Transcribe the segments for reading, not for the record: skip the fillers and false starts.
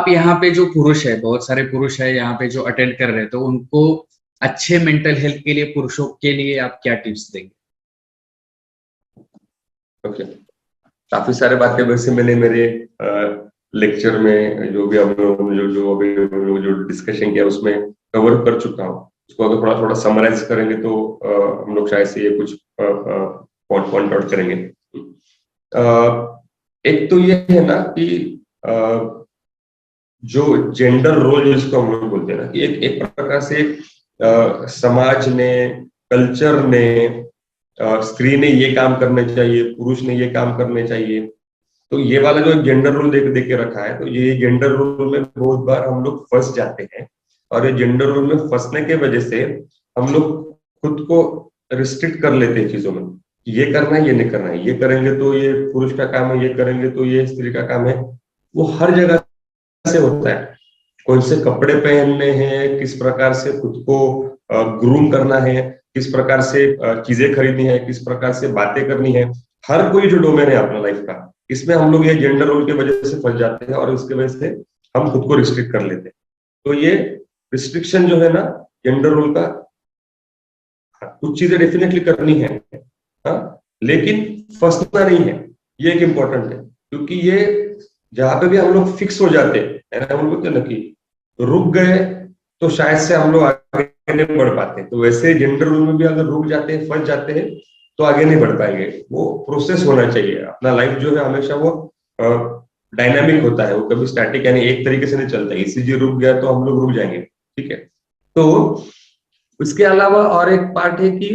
आप यहाँ पे जो पुरुष है, बहुत सारे पुरुष है यहाँ पे जो अटेंड कर रहे हैं, तो उनको अच्छे मेंटल हेल्थ के लिए, पुरुषों के लिए आप क्या टिप्स देंगे? ओके, काफी सारे बातें वैसे मैंने मेरे लेक्चर में जो भी हम लोग जो अभी जो डिस्कशन किया उसमें कवर कर चुका हूँ। उसको अगर थोड़ा थोड़ा समराइज करेंगे तो हम लोग शायद से ये कुछ पॉइंट पॉइंट आउट करेंगे। एक तो ये है ना कि जो जेंडर रोल जिसको हम लोग बोलते हैं ना कि एक एक प्रकार से समाज ने, कल्चर ने, स्त्री ने ये काम करने चाहिए, पुरुष ने ये काम करने चाहिए, तो ये वाला जो जेंडर रोल दे के रखा है, तो ये जेंडर रोल में बहुत बार हम लोग फंस जाते हैं। और ये जेंडर रोल में फंसने के वजह से हम लोग खुद को रिस्ट्रिक्ट कर लेते हैं चीजों में। ये करना है, ये नहीं करना है, ये करेंगे तो ये पुरुष का काम है, ये करेंगे तो ये स्त्री का काम है। वो हर जगह से होता है। कौन से कपड़े पहनने हैं, किस प्रकार से खुद को ग्रूम करना है, किस प्रकार से चीजें खरीदनी है, किस प्रकार से बातें करनी है, हर कोई जो डोमेन है अपना लाइफ का, इसमें हम लोग ये जेंडर रोल की वजह से फंस जाते हैं और इसके वजह से हम खुद को रिस्ट्रिक्ट कर लेते हैं। तो ये रिस्ट्रिक्शन जो है ना जेंडर रोल का, कुछ चीजें डेफिनेटली करनी है, हाँ, लेकिन फंसना नहीं है। ये एक इम्पोर्टेंट है, क्योंकि ये जहां पे भी हम लोग फिक्स हो जाते हैं, हम लोग बोलते हैं ना कि रुक गए तो शायद से हम लोग आगे नहीं बढ़ पाते। तो वैसे जेंडर रोल में भी अगर रुक जाते हैं, फंस जाते हैं, तो आगे नहीं बढ़ पाएंगे। वो प्रोसेस होना चाहिए। अपना लाइफ जो है हमेशा वो डायनामिक होता है, वो कभी स्टैटिक यानी एक तरीके से नहीं चलता है। ईसीजी रुक गया तो हम लोग रुक जाएंगे, ठीक है। तो उसके अलावा और एक पार्ट है कि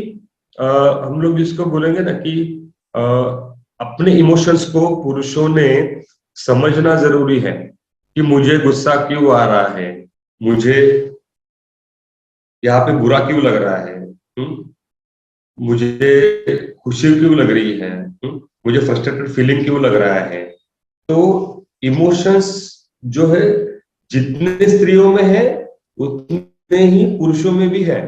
हम लोग जिसको बोलेंगे ना कि अपने इमोशंस को पुरुषों ने समझना जरूरी है कि मुझे गुस्सा क्यों आ रहा है, मुझे यहाँ पे बुरा क्यों लग रहा है, मुझे खुशी क्यों लग रही है, मुझे फ्रस्ट्रेटेड फीलिंग क्यों लग रहा है। तो इमोशंस जो है जितने स्त्रियों में है उतने ही पुरुषों में भी है।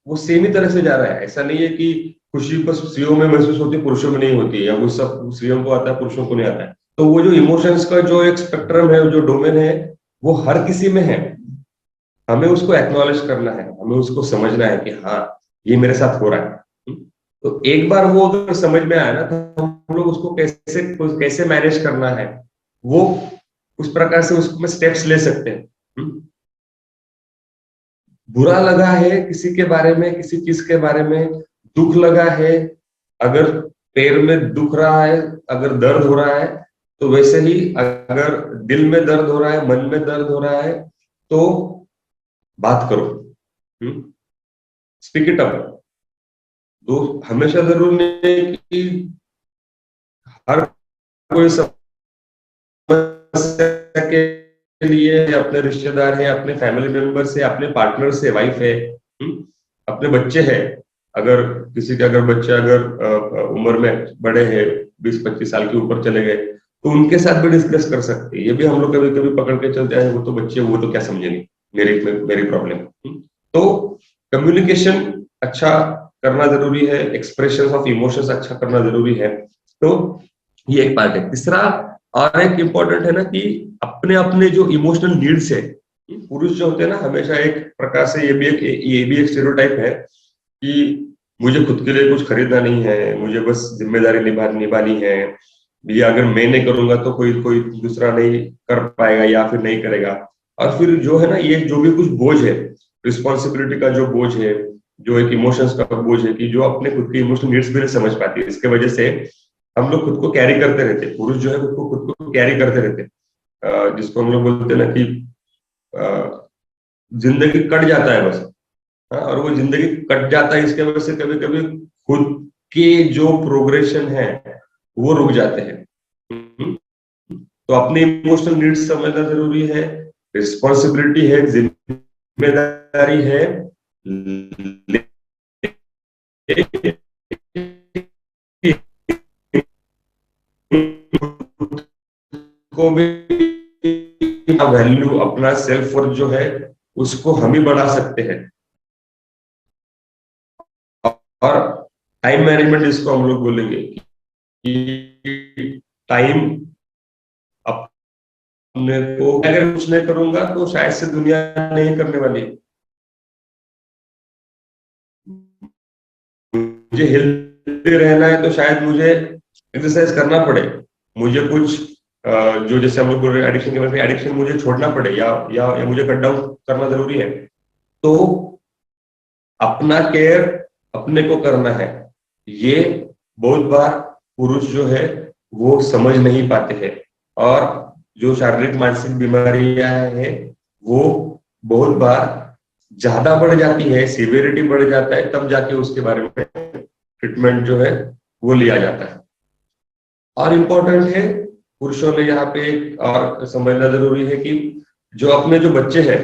वो सेम ही तरह से जा रहा है। ऐसा नहीं है कि खुशी बस स्त्रियों में महसूस होती है, पुरुषों में नहीं होती है, या वो सब स्त्रियों को आता है, पुरुषों को नहीं आता है। तो वो जो इमोशंस का जो एक स्पेक्ट्रम है, जो डोमेन है, वो हर किसी में है। हमें उसको एक्नॉलेज करना है, हमें उसको समझना है कि हाँ, ये मेरे साथ हो रहा है। तो एक बार वो अगर समझ में आया ना, तो हम लोग उसको कैसे कैसे मैनेज करना है, वो उस प्रकार से उसमें स्टेप्स ले सकते हैं। बुरा लगा है किसी के बारे में, किसी चीज के बारे में दुख लगा है, अगर पैर में दुख रहा है, अगर दर्द हो रहा है, तो वैसे ही अगर दिल में दर्द हो रहा है, मन में दर्द हो रहा है, तो बात करो, स्पीक इट अप। तो हमेशा जरूर नहीं है कि हर कोई समस्या के लिए अपने रिश्तेदार है, अपने फैमिली मेंबर से, अपने पार्टनर से, वाइफ है, अपने बच्चे हैं, अगर किसी का अगर बच्चा अगर उम्र में बड़े हैं, 20-25 साल के ऊपर चले गए, तो उनके साथ भी डिस्कस कर सकते हैं। ये भी हम लोग कभी कभी पकड़ के चलते हैं, वो तो बच्चे, वो तो क्या समझेंगे मेरी मेरी प्रॉब्लम। तो कम्युनिकेशन अच्छा करना जरूरी है, एक्सप्रेशन ऑफ इमोशंस अच्छा करना जरूरी है। तो ये एक पार्ट है। तीसरा और एक इम्पोर्टेंट है ना कि अपने अपने जो इमोशनल नीड्स है, पुरुष जो होते हैं ना, हमेशा एक प्रकार से ये भी एक स्टेरियोटाइप है कि मुझे खुद के लिए कुछ खरीदना नहीं है, मुझे बस जिम्मेदारी निभानी है, या अगर मैं नहीं करूंगा तो कोई कोई दूसरा नहीं कर पाएगा या फिर नहीं करेगा। और फिर जो है ना, ये जो भी कुछ बोझ है, रिस्पॉन्सिबिलिटी का जो बोझ है, जो एक इमोशंस का बोझ है, कि जो अपने खुद के इमोशनल नीड्स भी नहीं समझ पाती है, इसके वजह से हम लोग खुद को कैरी करते रहते हैं। पुरुष जो है खुद को कैरी करते रहते हैं, जिसको हम लोग बोलते हैं ना कि जिंदगी कट जाता है बस। हाँ, और वो जिंदगी कट जाता है इसके वजह से कभी कभी खुद के जो प्रोग्रेशन है वो रुक जाते हैं। तो अपने इमोशनल नीड्स समझना जरूरी है, रिस्पॉन्सिबिलिटी है, जिम्मेदारी है, को भी वैल्यू, अपना सेल्फ वर्थ जो है उसको हम ही बढ़ा सकते हैं। और टाइम मैनेजमेंट जिसको हम लोग बोलेंगे कि टाइम अपने को, अगर कुछ नहीं करूंगा तो शायद से दुनिया नहीं करने वाली। मुझे हेल्थी रहना है तो शायद मुझे एक्सरसाइज करना पड़े, मुझे कुछ जो जैसे हम लोग बोल रहे हैं एडिक्शन के बारे में, एडिक्शन मुझे छोड़ना पड़े या मुझे कट डाउन करना जरूरी है। तो अपना केयर अपने को करना है, ये बहुत बार पुरुष जो है वो समझ नहीं पाते हैं, और जो शारीरिक मानसिक बीमारियां हैं वो बहुत बार ज्यादा बढ़ जाती है, सीवियरिटी बढ़ जाता है, तब जाके उसके बारे में ट्रीटमेंट जो है वो लिया जाता है। और इम्पोर्टेंट है, पुरुषों ने यहाँ पे एक और समझना जरूरी है कि जो अपने जो बच्चे हैं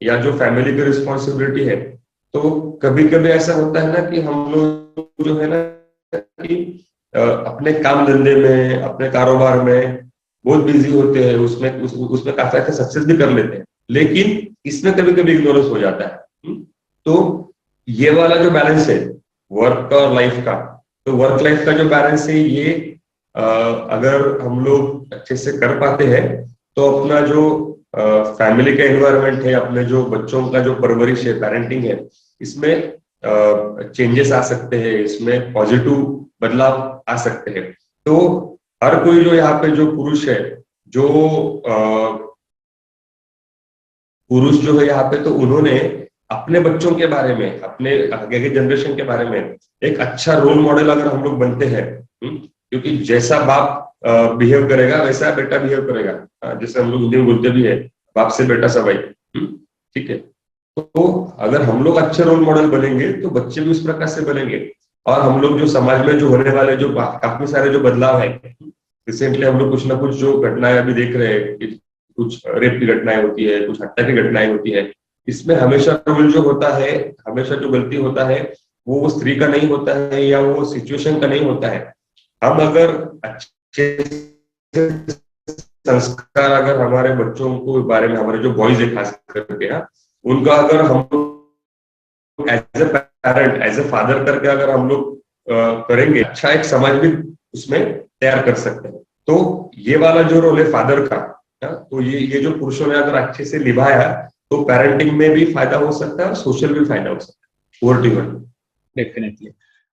या जो फैमिली की रिस्पॉन्सिबिलिटी है, तो कभी कभी ऐसा होता है ना कि हम लोग जो है ना कि अपने काम धंधे में, अपने कारोबार में बहुत बिजी होते हैं, उसमें काफी अच्छा सक्सेस भी कर लेते हैं, लेकिन इसमें कभी कभी इग्नोरेंस हो जाता है। तो ये वाला जो बैलेंस है वर्क और लाइफ का, तो वर्क लाइफ का जो बैलेंस है ये अगर हम लोग अच्छे से कर पाते हैं तो अपना जो फैमिली का एनवायरनमेंट है, अपने जो बच्चों का जो परवरिश है, पेरेंटिंग है, इसमें चेंजेस आ सकते हैं, इसमें पॉजिटिव बदलाव आ सकते हैं। तो हर कोई जो यहाँ पे जो पुरुष है, जो पुरुष जो है यहाँ पे, तो उन्होंने अपने बच्चों के बारे में, अपने आगे के जनरेशन के बारे में एक अच्छा रोल मॉडल अगर हम लोग बनते हैं, क्योंकि जैसा बाप बिहेव करेगा वैसा बेटा बिहेव करेगा, जैसे हम लोग हिंदी में बोलते भी है, बाप से बेटा सवाई। ठीक है, तो अगर हम लोग अच्छे रोल मॉडल बनेंगे तो बच्चे भी उस प्रकार से बनेंगे। और हम लोग जो समाज में जो होने वाले जो काफी सारे जो बदलाव है, रिसेंटली हम लोग कुछ ना कुछ जो घटनाएं अभी देख रहे हैं कि कुछ रेप की घटनाएं होती है, कुछ हत्या की घटनाएं होती है, इसमें हमेशा रोल जो होता है, हमेशा जो गलती होता है वो स्त्री का नहीं होता है या वो सिचुएशन का नहीं होता है। हम अगर अच्छे संस्कार अगर हमारे बच्चों को बारे में, हमारे जो बॉयज है खास करके, उनका अगर हम as a parent, as a father करके अगर हम लोग करेंगे, अच्छा एक समाज भी उसमें तैयार कर सकते हैं। तो ये वाला जो रोल है फादर का, तो ये जो पुरुषों ने अगर अच्छे से निभाया तो पेरेंटिंग में भी फायदा हो सकता है और सोशल भी फायदा हो सकता है। Over to you. डेफिनेटली।